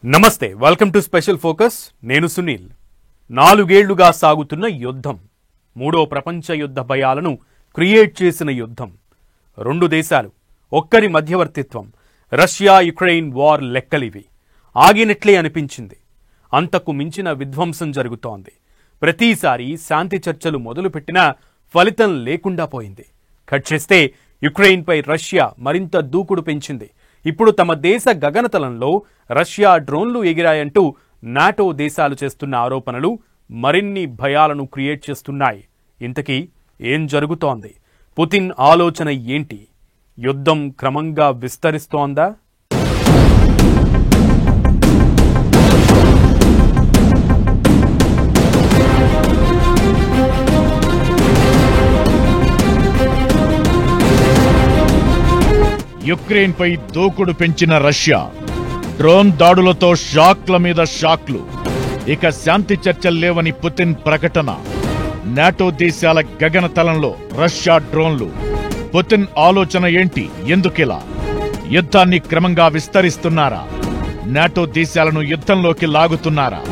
నమస్తే, welcome to special focus. నేను సునీల్. 4 ఏళ్లుగా సాగుతున్న యుద్ధం, మూడో ప్రపంచ యుద్ధ భయాలను క్రియేట్ చేసిన యుద్ధం, 2 దేశాలు, ఒక్కరి మధ్యవర్తిత్వం, రష్యా యుక్రెయిన్ వార్ లెక్కలివి. ఆగినట్లే అనిపించింది. అంతకు మించిన విధ్వంసం జరుగుతోంది. ప్రతిసారి శాంతి చర్చలు మొదలుపెట్టినా ఫలితం లేకుండా పోయింది. కట్ చేస్తే యుక్రెయిన్పై రష్యా మరింత దూకుడు పెంచింది. ఇప్పుడు తమ దేశ గగనతలంలో రష్యా డ్రోన్లు ఎగిరాయంటూ నాటో దేశాలు చేస్తున్న ఆరోపణలు మరిన్ని భయాలను క్రియేట్ చేస్తున్నాయి. ఇంతకీ ఏం జరుగుతోంది? పుతిన్ ఆలోచన ఏంటి? యుద్ధం క్రమంగా విస్తరిస్తోందా? యుక్రెయిన్ పై దూకుడు పెంచిన రష్యా, డ్రోన్ దాడులతో షాక్ల మీద షాక్లు. ఇక శాంతి చర్చలు లేవని పుతిన్ ప్రకటన. నాటో దేశాల గగనతలంలో రష్యా డ్రోన్లు. పుతిన్ ఆలోచన ఏంటి? ఎందుకిలా? యుద్ధాన్ని క్రమంగా విస్తరిస్తున్నారా? నాటో దేశాలను యుద్ధంలోకి లాగుతున్నారా?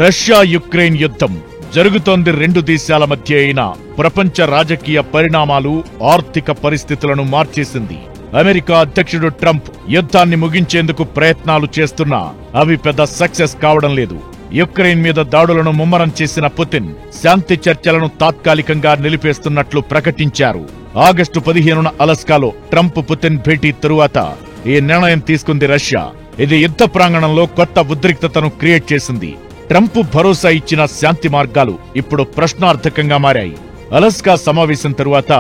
రష్యా యుక్రెయిన్ యుద్ధం జరుగుతోంది 2 దేశాల మధ్య అయిన ప్రపంచ రాజకీయ పరిణామాలు ఆర్థిక పరిస్థితులను మార్చేసింది. అమెరికా అధ్యక్షుడు ట్రంప్ యుద్ధాన్ని ముగించేందుకు ప్రయత్నాలు చేస్తున్నా అవి పెద్ద సక్సెస్ కావడం లేదు. యుక్రెయిన్ మీద దాడులను ముమ్మరం చేసిన పుతిన్ శాంతి చర్చలను తాత్కాలికంగా నిలిపేస్తున్నట్లు ప్రకటించారు. ఆగస్టు 15న అలస్కాలో ట్రంప్ పుతిన్ భేటీ తరువాత ఈ నిర్ణయం తీసుకుంది రష్యా. ఇది యుద్ధ ప్రాంగణంలో కొత్త ఉద్రిక్తతను క్రియేట్ చేసింది. ట్రంప్ భరోసా ఇచ్చిన శాంతి మార్గాలు ఇప్పుడు ప్రశ్నార్థకంగా మారాయి. అలస్కా సమావేశం తరువాత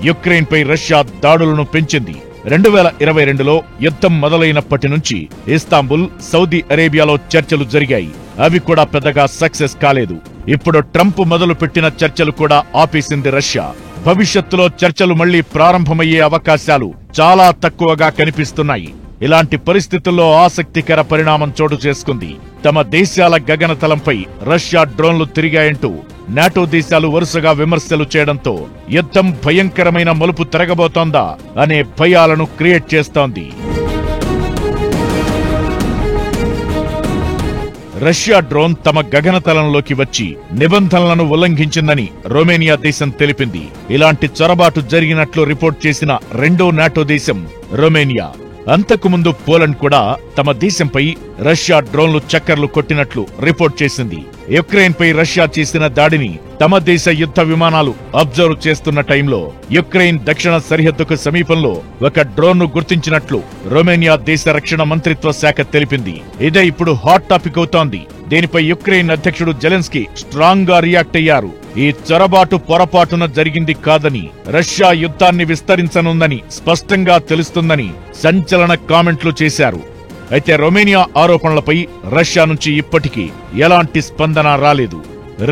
యుక్రెయిన్ పై రష్యా దాడులను పెంచింది. 2022లో యుద్ధం మొదలైనప్పటి నుంచి ఇస్తాంబుల్, సౌదీ అరేబియాలో చర్చలు జరిగాయి. అవి కూడా పెద్దగా సక్సెస్ కాలేదు. ఇప్పుడు ట్రంప్ మొదలుపెట్టిన చర్చలు కూడా ఆపేసింది రష్యా. భవిష్యత్తులో చర్చలు మళ్లీ ప్రారంభమయ్యే అవకాశాలు చాలా తక్కువగా కనిపిస్తున్నాయి. ఇలాంటి పరిస్థితుల్లో ఆసక్తికర పరిణామం చోటు చేసుకుంది. తమ దేశాల గగనతలంపై రష్యా డ్రోన్లు తిరిగాయంటూ నాటో దేశాలు వరుసగా విమర్శలు చేయడంతో యుద్ధం భయంకరమైన మలుపు తిరగబోతోందా అనే భయాలను క్రియేట్ చేస్తోంది. రష్యా డ్రోన్ తమ గగనతలంలోకి వచ్చి నిబంధనలను ఉల్లంఘించిందని రొమేనియా దేశం తెలిపింది. ఇలాంటి చొరబాటు జరిగినట్లు రిపోర్ట్ చేసిన 2వ నాటో దేశం రొమేనియా. అంతకుముందు పోలాండ్ కూడా తమ దేశంపై రష్యా డ్రోన్లు చక్కర్లు కొట్టినట్లు రిపోర్ట్ చేసింది. యుక్రెయిన్ పై రష్యా చేసిన దాడిని తమ దేశ యుద్ధ విమానాలు అబ్జర్వ్ చేస్తున్న టైంలో యుక్రెయిన్ దక్షిణ సరిహద్దుకు సమీపంలో ఒక డ్రోన్ను గుర్తించినట్లు రొమేనియా దేశ రక్షణ మంత్రిత్వ శాఖ తెలిపింది. ఇదే ఇప్పుడు హాట్ టాపిక్ అవుతోంది. దీనిపై యుక్రెయిన్ అధ్యక్షుడు జెలెన్స్కీ స్ట్రాంగ్ గా రియాక్ట్ అయ్యారు. ఈ చొరబాటు పొరపాటున జరిగింది కాదని, రష్యా యుద్ధాన్ని విస్తరించనుందని స్పష్టంగా తెలుస్తుందని సంచలన కామెంట్లు చేశారు. అయితే రొమేనియా ఆరోపణలపై రష్యా నుంచి ఇప్పటికీ ఎలాంటి స్పందన రాలేదు.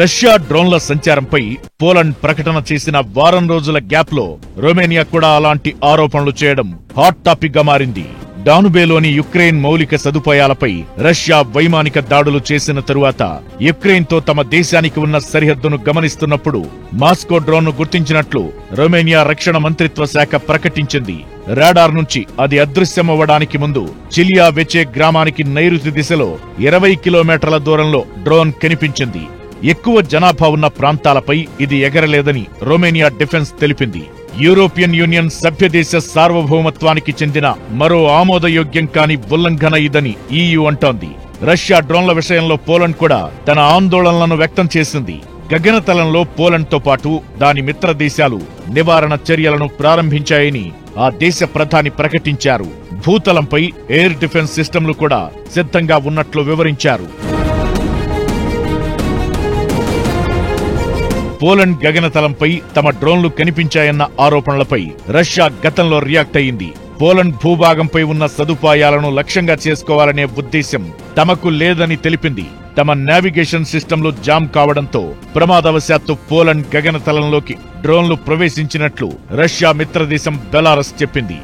రష్యా డ్రోన్ల సంచారంపై పోలాండ్ ప్రకటన చేసిన వారం రోజుల గ్యాప్ లో రొమేనియా కూడా అలాంటి ఆరోపణలు చేయడం హాట్ టాపిక్ గా మారింది. డానుబేలోని యుక్రెయిన్ మౌలిక సదుపాయాలపై రష్యా వైమానిక దాడులు చేసిన తరువాత యుక్రెయిన్ తో తమ దేశానికి ఉన్న సరిహద్దును గమనిస్తున్నప్పుడు మాస్కో డ్రోన్ను గుర్తించినట్లు రొమేనియా రక్షణ మంత్రిత్వ శాఖ ప్రకటించింది. రాడార్ నుంచి అది అదృశ్యమవ్వడానికి ముందు చిలియా వెచే గ్రామానికి నైరుతి దిశలో 20 కిలోమీటర్ల దూరంలో డ్రోన్ కనిపించింది. ఎక్కువ జనాభా ఉన్న ప్రాంతాలపై ఇది ఎగరలేదని రొమేనియా డిఫెన్స్ తెలిపింది. యూరోపియన్ యూనియన్ సభ్యదేశ సార్వభౌమత్వానికి చెందిన మరో ఆమోదయోగ్యం కాని ఉల్లంఘన ఇదని EU అంటోంది. రష్యా డ్రోన్ల విషయంలో పోలాండ్ కూడా తన ఆందోళనలను వ్యక్తం చేసింది. గగనతలంలో పోలాండ్తో పాటు దాని మిత్ర దేశాలు నివారణ చర్యలను ప్రారంభించాయని ఆ దేశ ప్రధాని ప్రకటించారు. భూతలంపై ఎయిర్ డిఫెన్స్ సిస్టంలు కూడా సిద్ధంగా ఉన్నట్లు వివరించారు. పోలాండ్ గగనతలంపై తమ డ్రోన్లు కనిపించాయన్న ఆరోపణలపై రష్యా గతంలో రియాక్ట్ అయింది. పోలాండ్ భూభాగంపై ఉన్న సదుపాయాలను లక్ష్యంగా చేసుకోవాలనే ఉద్దేశం తమకు లేదని తెలిపింది. తమ నావిగేషన్ సిస్టంలు జామ్ కావడంతో ప్రమాదవశాత్తు పోలాండ్ గగనతలంలోకి డ్రోన్లు ప్రవేశించినట్లు రష్యా మిత్రదేశం బెలారస్ చెప్పింది.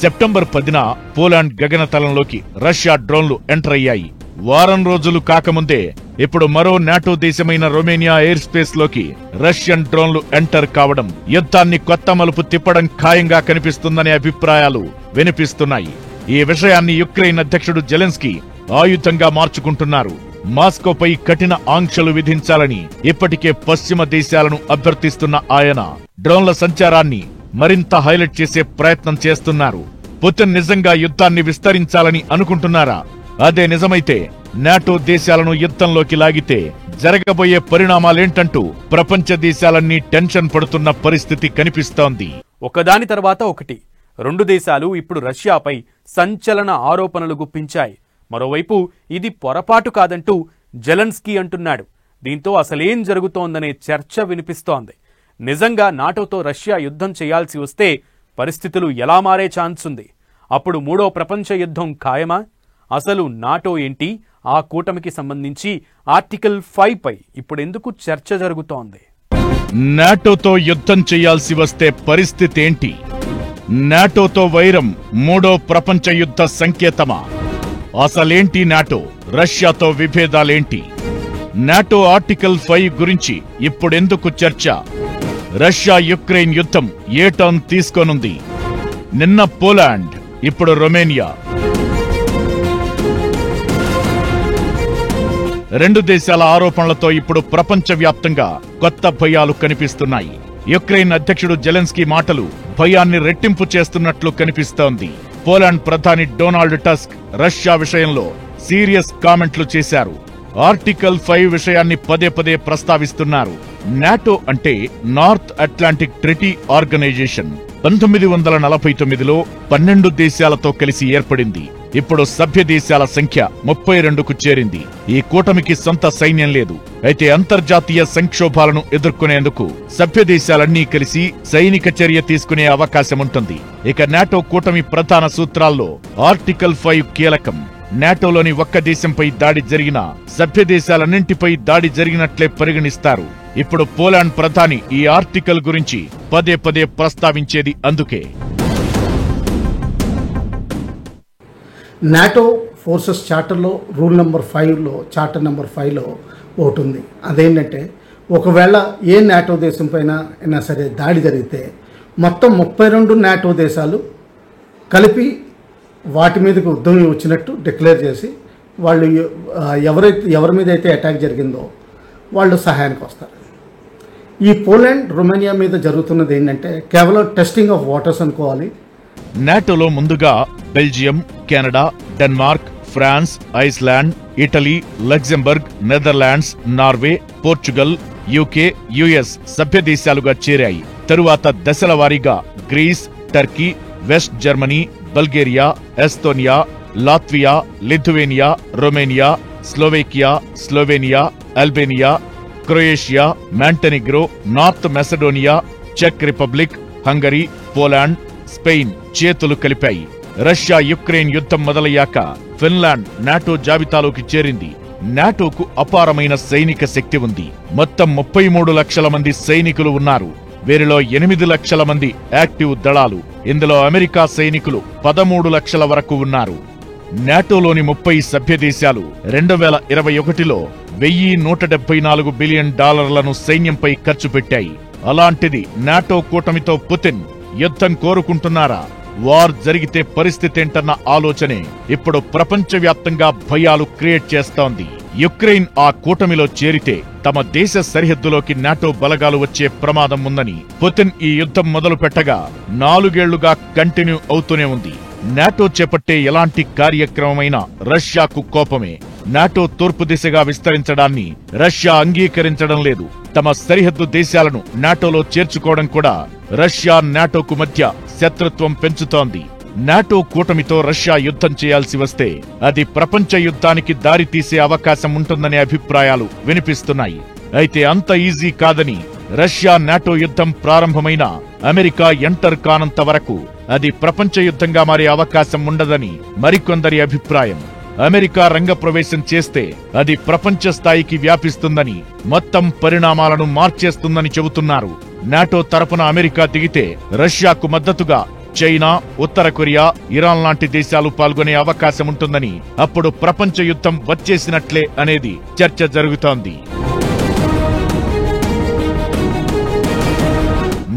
సెప్టెంబర్ 10న పోలాండ్ గగనతలంలోకి రష్యా డ్రోన్లు ఎంటర్ అయ్యాయి. వారం రోజులు కాకముందే ఇప్పుడు మరో నాటో దేశమైన రొమేనియా ఎయిర్ స్పేస్ లోకి రష్యన్ డ్రోన్లు ఎంటర్ కావడం యుద్ధాన్ని కొత్త మలుపు తిప్పడం ఖాయంగా కనిపిస్తుందనే అభిప్రాయాలు వినిపిస్తున్నాయి. ఈ విషయాన్ని యుక్రెయిన్ అధ్యక్షుడు జెలెన్స్కీ ఆయుధంగా మార్చుకుంటున్నారు. మాస్కోపై కఠిన ఆంక్షలు విధించాలని ఇప్పటికే పశ్చిమ దేశాలను అభ్యర్థిస్తున్న ఆయన డ్రోన్ల సంచారాన్ని మరింత హైలైట్ చేసే ప్రయత్నం చేస్తున్నారు. పుతిన్ నిజంగా యుద్ధాన్ని విస్తరించాలని అనుకుంటున్నారా? అదే నిజమైతే నాటో దేశాలను యుద్ధంలోకి లాగితే జరగబోయే పరిణామాలేంటంటూ ప్రపంచ దేశాలన్నీ టెన్షన్ పడుతున్న పరిస్థితి కనిపిస్తోంది. ఒకదాని తర్వాత ఒకటి రెండు దేశాలు ఇప్పుడు రష్యాపై సంచలన ఆరోపణలు గుప్పించాయి. మరోవైపు ఇది పొరపాటు కాదంటూ జెలెన్స్కీ అంటున్నాడు. దీంతో అసలేం జరుగుతోందనే చర్చ వినిపిస్తోంది. నిజంగా నాటోతో రష్యా యుద్ధం చేయాల్సి వస్తే పరిస్థితులు ఎలా మారే ఛాన్స్ ఉంది? అప్పుడు మూడో ప్రపంచ యుద్ధం ఖాయమా? అసలు నాటో ఏంటి? ఆ కూటమికి సంబంధించి ఆర్టికల్ 5 పై ఇప్పుడెందుకు చర్చ జరుగుతోంది? నాటోతో యుద్ధం చేయాల్సి వస్తే పరిస్థితి ఏంటి? నాటోతో వైరం మూడో ప్రపంచ యుద్ధ సంకేతమా? అసలేంటి నాటో? రష్యాతో విభేదాలేంటి? నాటో ఆర్టికల్ 5 గురించి ఇప్పుడెందుకు చర్చ? రష్యా యుక్రెయిన్ యుద్ధం ఏ టర్న్ తీసుకోనుంది? నిన్న పోలాండ్, ఇప్పుడు రొమేనియా. రెండు దేశాల ఆరోపణలతో ఇప్పుడు ప్రపంచవ్యాప్తంగా కొత్త భయాలు కనిపిస్తున్నాయి. యుక్రెయిన్ అధ్యక్షుడు జెలెన్స్కీ మాటలు భయాన్ని రెట్టింపు చేస్తున్నట్లు కనిపిస్తోంది. పోలాండ్ ప్రధాని డొనాల్డ్ టస్క్ రష్యా విషయంలో సీరియస్ కామెంట్లు చేశారు. ఆర్టికల్ 5 విషయాన్ని పదే పదే ప్రస్తావిస్తున్నారు. నాటో అంటే నార్త్ అట్లాంటిక్ ట్రీటీ ఆర్గనైజేషన్. 1949లో 12 దేశాలతో కలిసి ఏర్పడింది. ఇప్పుడు సభ్య దేశాల సంఖ్య 32కు చేరింది. ఈ కూటమికి సొంత సైన్యం లేదు. అయితే అంతర్జాతీయ సంక్షోభాలను ఎదుర్కొనేందుకు సభ్య దేశాలన్నీ కలిసి సైనిక చర్య తీసుకునే అవకాశముంటుంది. ఇక నాటో కూటమి ప్రధాన సూత్రాల్లో ఆర్టికల్ 5 కీలకం. నాటోలోని ఒక్క దేశంపై దాడి జరిగినా సభ్య దేశాలన్నింటిపై దాడి జరిగినట్లే పరిగణిస్తారు. ఇప్పుడు పోలాండ్ ప్రధాని ఈ ఆర్టికల్ గురించి పదే పదే ప్రస్తావించేది అందుకే. నాటో ఫోర్సెస్ చార్టర్లో రూల్ నెంబర్ 5లో చార్టర్ నెంబర్ 5లో ఒకటి ఉంది. అదేంటంటే ఒకవేళ ఏ నాటో దేశం పైన అయినా సరే దాడి జరిగితే మొత్తం 32 నాటో దేశాలు కలిపి వాటి మీదకి యుద్ధం వచ్చినట్టు డిక్లేర్ చేసి వాళ్ళు ఎవరి మీద అయితే అటాక్ జరిగిందో వాళ్ళు సహాయానికి వస్తారు. ఈ పోలాండ్ రొమేనియా మీద జరుగుతున్నది ఏంటంటే కేవలం టెస్టింగ్ ఆఫ్ వాటర్స్ అనుకోవాలి. నాటోలో ముందుగా Belgium, Canada, Denmark, France, Iceland, Italy, Luxembourg, Netherlands, Norway, Portugal, UK, US సభ్య దేశాలుగా చేరాయి. తరువాత దశల వారీగా Greece, Turkey, West Germany, Bulgaria, Estonia, Latvia, Lithuania, Romania, Slovenia, Albania, Croatia, Montenegro, North Macedonia, చెక్ రిపబ్లిక్, హంగరీ, పోలాండ్, స్పెయిన్ చేతులు కలిపాయి. Russia Ukraine యుద్ధం మొదలయ్యాక ఫిన్లాండ్ నాటో జాబితాలోకి చేరింది. నాటోకు అపారమైన సైనిక శక్తి ఉంది. మొత్తం 33 లక్షల మంది సైనికులు ఉన్నారు. వీరిలో 8 లక్షల మంది యాక్టివ్ దళాలు. ఇందులో అమెరికా సైనికులు 13 లక్షల వరకు ఉన్నారు. నాటోలోని 30 సభ్య దేశాలు 2021లో $1,174 బిలియన్ సైన్యంపై ఖర్చు పెట్టాయి. అలాంటిది నాటో కూటమితో పుతిన్ యుద్ధం కోరుకుంటున్నారా? వార్ జరిగితే పరిస్థితేంటన్న ఆలోచనే ఇప్పుడు ప్రపంచవ్యాప్తంగా భయాలు క్రియేట్ చేస్తోంది. యుక్రెయిన్ ఆ కూటమిలో చేరితే తమ దేశ సరిహద్దులోకి నాటో బలగాలు వచ్చే ప్రమాదం ఉందని పుతిన్ ఈ యుద్ధం మొదలు పెట్టగా 4 ఏళ్లుగా కంటిన్యూ అవుతూనే ఉంది. నాటో చేపట్టే ఎలాంటి కార్యక్రమమైనా రష్యాకు కోపమే. నాటో తూర్పు దిశగా విస్తరించడాన్ని రష్యా అంగీకరించడం లేదు. తమ సరిహద్దు దేశాలను నాటోలో చేర్చుకోవడం కూడా రష్యా నాటోకు మధ్య శత్రుత్వం పెంచుతోంది. నాటో కూటమితో రష్యా యుద్ధం చేయాల్సి వస్తే అది ప్రపంచ యుద్ధానికి దారితీసే అవకాశం ఉంటుందనే అభిప్రాయాలు వినిపిస్తున్నాయి. అయితే అంత ఈజీ కాదని, రష్యా నాటో యుద్ధం ప్రారంభమైన అమెరికా ఎంటర్ కానంత వరకు అది ప్రపంచ యుద్ధంగా మారే అవకాశం ఉండదని మరికొందరి అభిప్రాయం. అమెరికా రంగప్రవేశం చేస్తే అది ప్రపంచ స్థాయికి వ్యాపిస్తుందని, మొత్తం పరిణామాలను మార్చేస్తుందని చెబుతున్నారు. నాటో తరపున అమెరికా దిగితే రష్యాకు మద్దతుగా చైనా, ఉత్తర కొరియా, ఇరాన్ లాంటి దేశాలు పాల్గొనే అవకాశం ఉంటుందని, అప్పుడు ప్రపంచ యుద్ధం వచ్చేసినట్లే అనేది చర్చ జరుగుతోంది.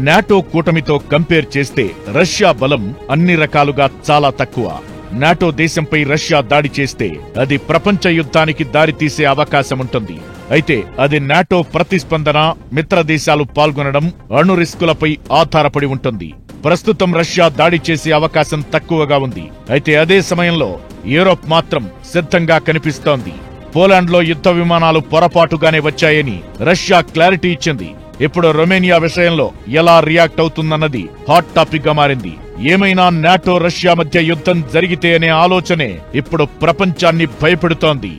నాటో కూటమితో కంపేర్ చేస్తే రష్యా బలం అన్ని రకాలుగా చాలా తక్కువ. నాటో దేశంపై రష్యా దాడి చేస్తే అది ప్రపంచ యుద్ధానికి దారితీసే అవకాశం ఉంటుంది. అయితే అది నాటో ప్రతిస్పందన, మిత్ర దేశాలు పాల్గొనడం, అణు రిస్కులపై ఆధారపడి ఉంటుంది. ప్రస్తుతం రష్యా దాడి చేసే అవకాశం తక్కువగా ఉంది. అయితే అదే సమయంలో యూరోప్ మాత్రం సిద్ధంగా కనిపిస్తోంది. పోలాండ్లో యుద్ధ విమానాలు పొరపాటుగానే వచ్చాయని రష్యా క్లారిటీ ఇచ్చింది. ఇప్పుడు రొమేనియా విషయంలో ఎలా రియాక్ట్ అవుతుందన్నది హాట్ టాపిక్ గా మారింది. ఏమైనా నాటో రష్యా మధ్య యుద్ధం జరిగితే అనే ఆలోచనే ఇప్పుడు ప్రపంచాన్ని భయపెడుతోంది.